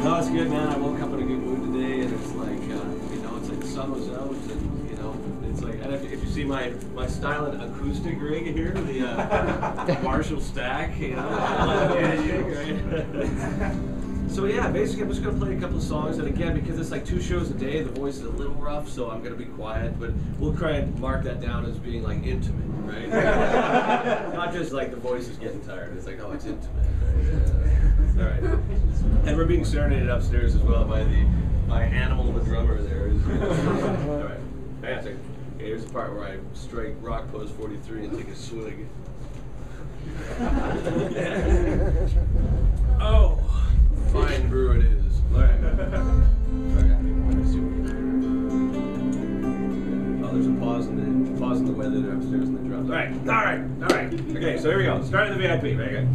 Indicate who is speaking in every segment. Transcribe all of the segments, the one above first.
Speaker 1: No, it's good, man. I woke up in a good mood today, and it's like, you know, it's like the sun was out, and you know, it's like, and if you see my styling acoustic rig here, the Marshall stack, you know, right? So yeah, basically I'm just gonna play a couple of songs, and again, because it's like 2 shows a day, the voice is a little rough, so I'm gonna be quiet, but we'll try and mark that down as being like intimate, right? Not just like the voice is getting tired. It's like, oh, it's intimate. Right? All right. And we're being serenaded upstairs as well by Animal, the drummer there. All right. Hang on a second. Okay, here's the part where I strike rock pose 43 and take a swig. Oh, fine brew it is. All right. Oh, there's a pause in the weather there upstairs in the drums. All right. Okay, so here we go. Starting the VIP. Right, okay.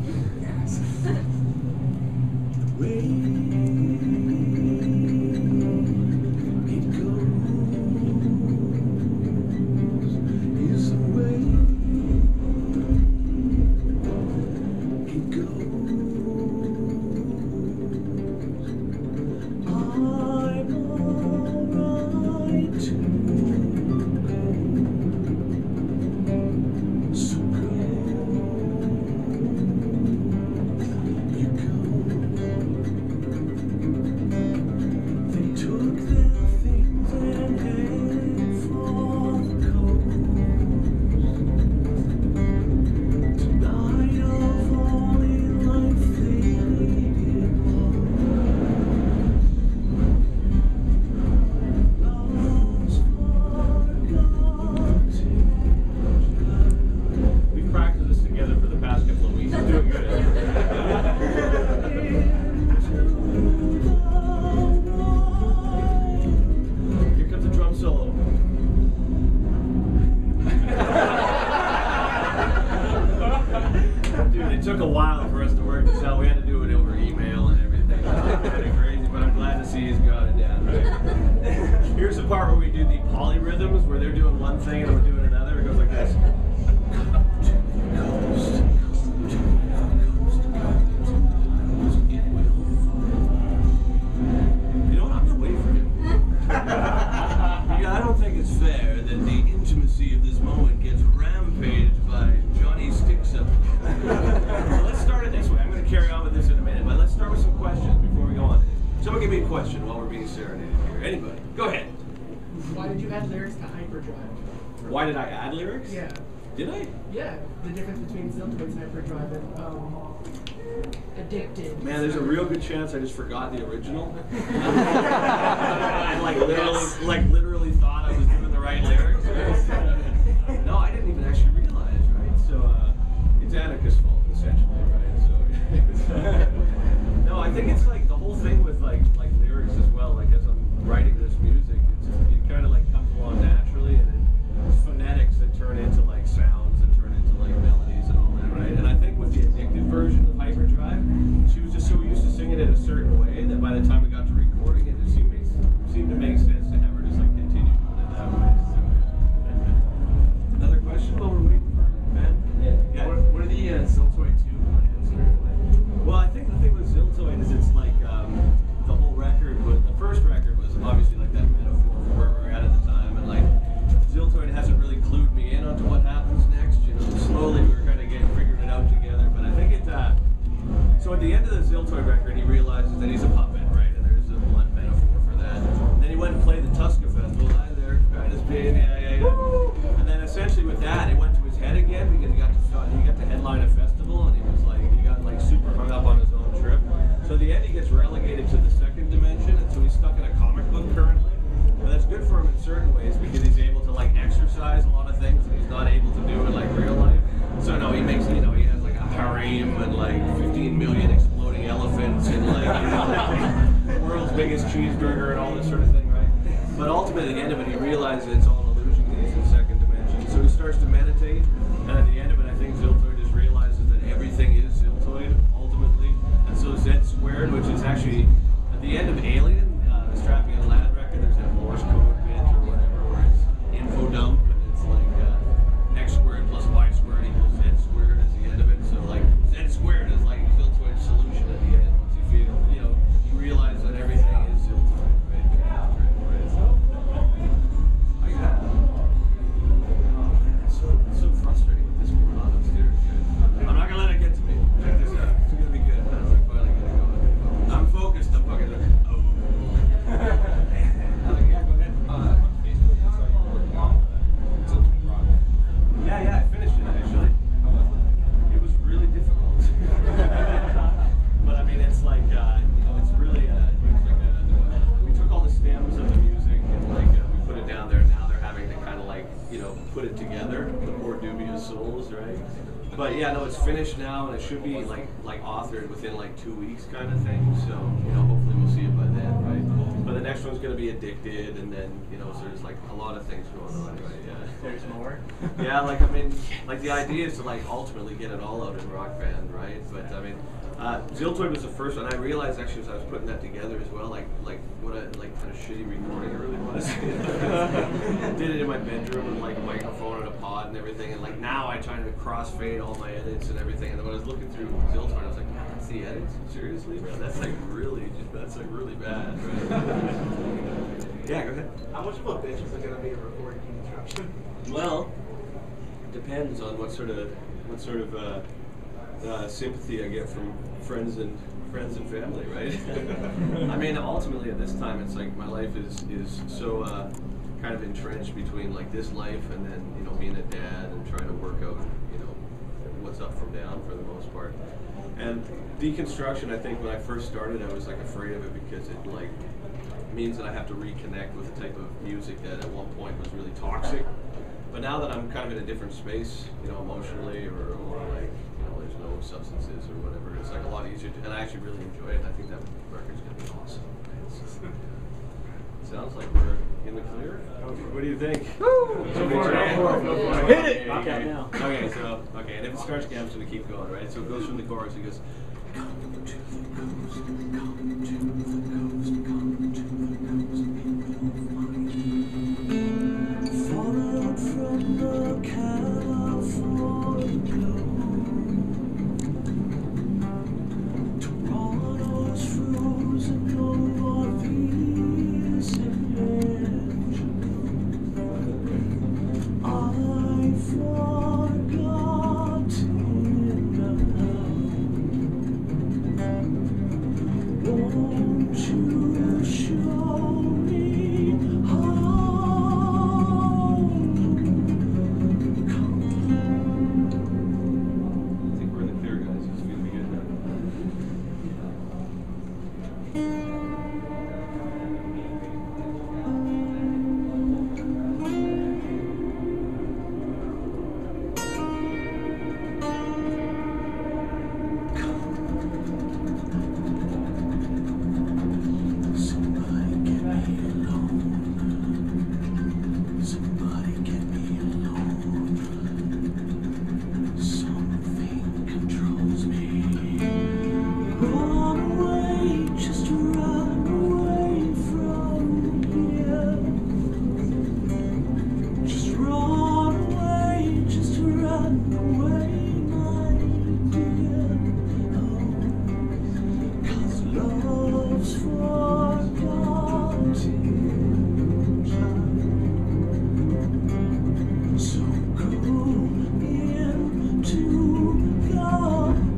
Speaker 1: Why did I add lyrics?
Speaker 2: Yeah.
Speaker 1: Did I?
Speaker 2: Yeah, the difference between Ziltoid Hyperdrive and Addicted.
Speaker 1: Man, there's a real good chance I just forgot the original. I literally thought I was doing the right lyrics. No, I didn't even actually realize, right? So it's Annika's fault, essentially, right? So no, I think it's like the whole thing with like lyrics as well. Like as I'm writing this music, it kind of like comes along naturally, and phonetics that turn into like sounds and turn into like melodies and all that, right? And I think with the Addicted version of Hyperdrive, she was just so used to singing it a certain way that by the time we got to recording it, it seemed to make sense to have her just like continue doing it that way. So, another question while we're waiting for Ben? Yeah.
Speaker 3: What are the Ziltoid 2 plans?
Speaker 1: Well, I think the thing with Ziltoid is it's like the whole record was, the first record was obviously like that metaphor for where we were at the time, and like Ziltoid hasn't really clued me in onto what happens next. You know, slowly we were kind of figuring it out together. But I think it. So at the end of the Ziltoid record, he realizes that he's a puppet, right? And there's a blunt metaphor for that. And then he went and played the Tuska Festival. Hi there, right? His baby, yeah. And then essentially with that, it went to his head again because he got to headline a festival, and he got like super hung up on his own trip. So at the end, he gets relegated to the second dimension, and so he's stuck in a comic book currently. And that's good for him in certain ways because he's able to like exercise a lot of things that he's not able to do in like real life. So no, he makes, you know, he has like a harem and like 15 million exploding elephants and like, you know, like world's biggest cheeseburger and all this sort of thing, right? But ultimately at the end of it, he realizes it's all an illusion because he's in second dimension. So he starts to meditate, and at the end of it, I think Ziltoid just realizes that everything is Ziltoid ultimately. And so Z squared, which is actually at the end of Alien, Strapping a Lad record, there's that Morse code bit or whatever where it's info dump, and it's like X squared plus Y squared equals Z squared at the end of it. So like Z squared is like Ziltoid's solution at the end once you feel, you know, you realize that yeah, no, it's finished now, and it should be like authored within like 2 weeks, kind of thing. So you know, hopefully we'll see it by then, right? But the next one's gonna be Addicted, and then you know, so there's like a lot of things going on, right? Yeah.
Speaker 3: There's more.
Speaker 1: Yeah, like I mean, like the idea is to like ultimately get it all out in Rock Band, right? But I mean, Ziltoid was the first one. I realized actually as I was putting that together as well, like what a like kind of shitty recording it really was. Did it in my bedroom with like a microphone and a pod and everything, and like now I try to crossfade all my edits and everything. And then when I was looking through Ziltoid, I was like, man, that's the edits? Seriously, man, that's like really bad. Right? Yeah, go ahead.
Speaker 2: How much of a bitch is it gonna be a recording interruption?
Speaker 1: Well, depends on what sort of sympathy I get from friends and family, right? I mean, ultimately at this time, it's like my life is so kind of entrenched between like this life and then you know being a dad and trying to work out you know what's up from down for the most part. And deconstruction, I think when I first started, I was like afraid of it because it like means that I have to reconnect with the type of music that at one point was really toxic. But now that I'm kind of in a different space, you know, emotionally or like, you know, there's no substances or whatever, it's like a lot easier to, and I actually really enjoy it. I think that record's gonna be awesome. Sounds like we're in the clear. What do you think?
Speaker 3: Go for it.
Speaker 4: Hit it!
Speaker 3: Knock out now.
Speaker 1: Okay, so, and if it starts again, I'm just gonna keep going, right? So it goes from the chorus, it goes, come to the coast, come to the coast, come to the coast, falling from the California Toronto's frozen northeast edge. I forgotten now. Won't you show me home? I think we're in the clear, guys. It's gonna be good now. Somebody get me alone. Somebody get me alone. Something controls me. Run away, just run away from here. Just run away, just run away, my dear. Oh, 'cause love's forgotten. So go into the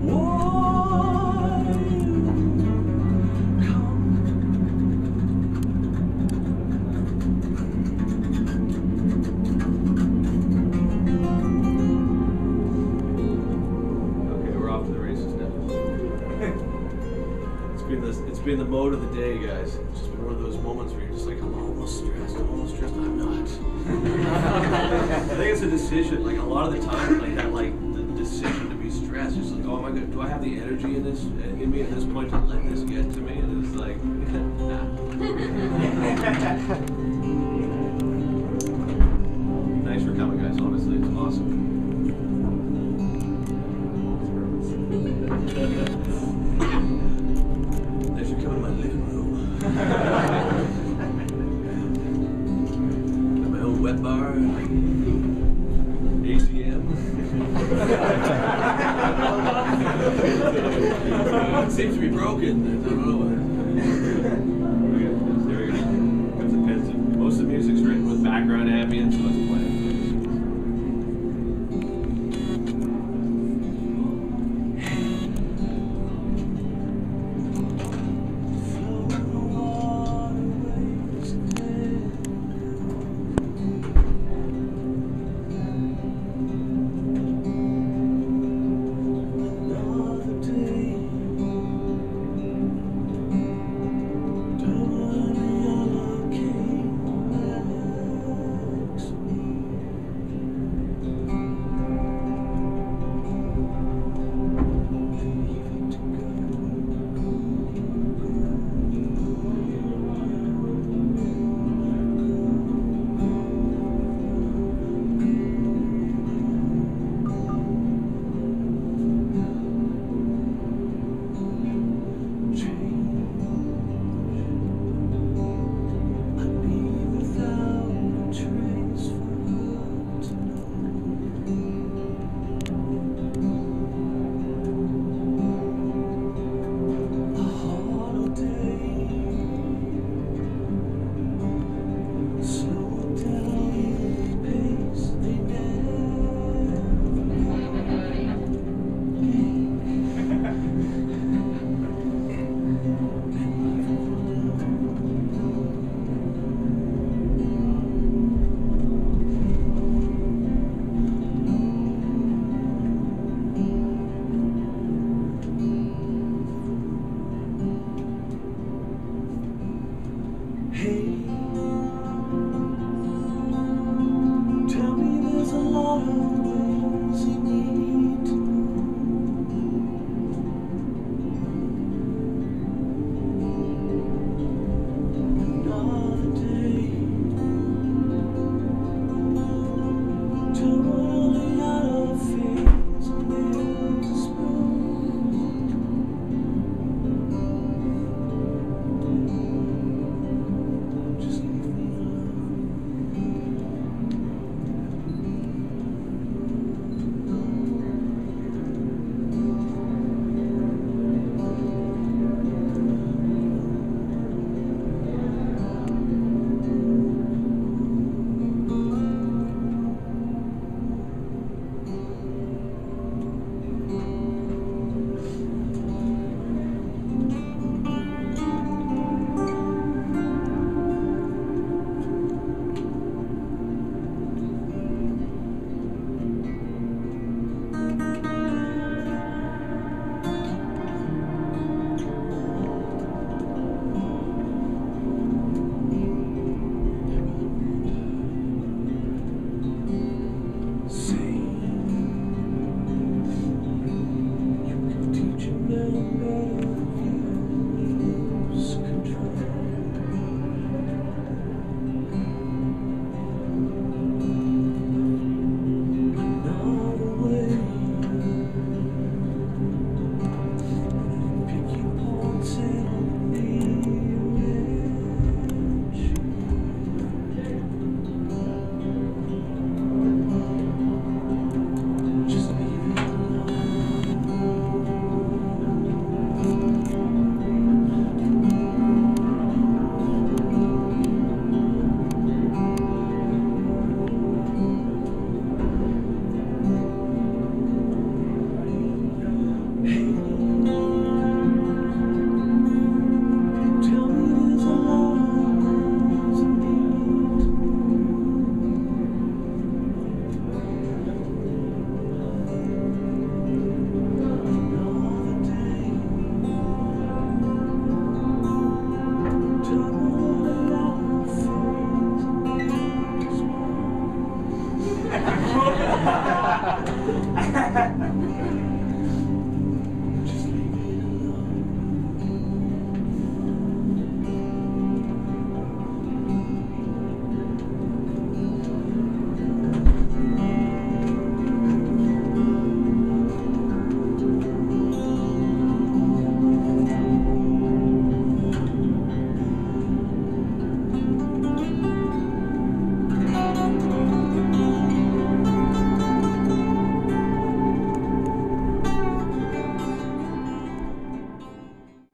Speaker 1: wild. Come. Okay, we're off to the races now. It's been the mode of the day, guys. It's just been one of those moments where you're just like, I'm almost stressed, I'm not. I think it's a decision, like a lot of the time, like that, like the decision to be stressed, just like, oh my god, do I have the energy in me at this point to let this get to me? And it's like, nah. Thanks for coming, guys, honestly, it's awesome. Thanks for coming to my living room. Got my own wet bar, ACM. It seems to be broken. I don't know